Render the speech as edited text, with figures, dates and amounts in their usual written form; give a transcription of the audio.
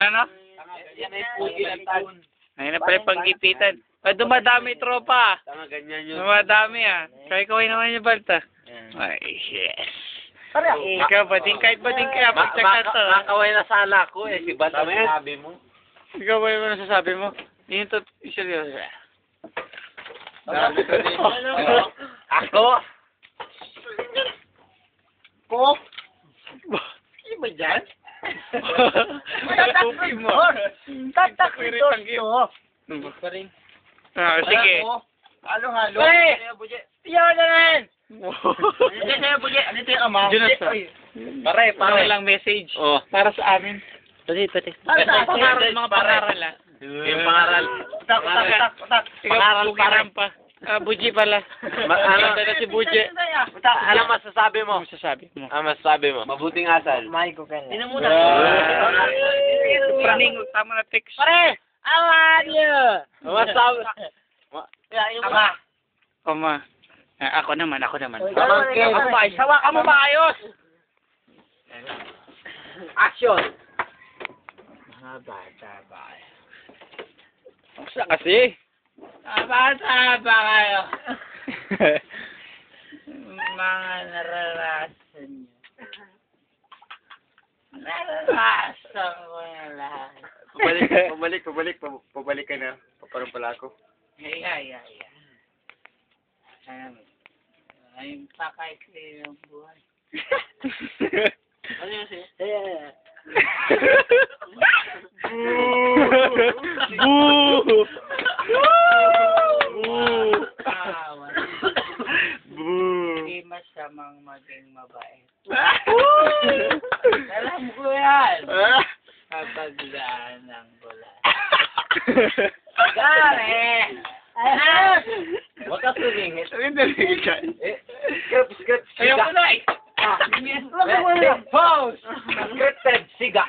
Ano? Yan ay pugi ang taon. Ayun na pala yung panggipitan. Ay, dumadami tropa. Tanga ganyan yun. Dumadami ah. Kaya naman yung balta. Ay, yes. Ikaw ba din kahit ba din kaya pagtsakat to? Makaway na sana ako eh. Si Bata sabi mo. Ikaw ba yung nasasabi mo? Yun to, seryoso. Ako? Ko? Ano ba dyan? Tatakot mo. Tatakot to. Pa rin. Ah, sige. Halo-halo. Pare! Tiyaw na rin! Ano sa'yo, Buji? Ano ito yung ama? Pare, Ano lang message? Oh. Para sa amin. Pati. Para sa Pangaral, mga pangaral ah. Yung pangaral. Utak. Pangaral pa. Ah, Buji pala. Ano na si Buji. Ano masasabi mo? Ano masasabi mo? Masasabi mo? Mabuting asal. May ko kanya. Sino muna? Praning, tama na text. Pare! Awan niyo! Masabi. Oma. Ako naman. Pamangkin. Sawa ka mo maayos! Action! Bye. Basta kasi. Bata ba kayo? Mga naranasan niyo. Naranasan ko na lahat. Pabalik ka na. Paparang pala ako. Yeah. Ayun pakaikli ng buhay. Ano yun siya? Boo! Hindi masamang maging mabait. Alam ko yan! Kapag daan ng bulan. Gare! Huwag ka tumingit. Ayoko na eh! Pause! Scripted, siga.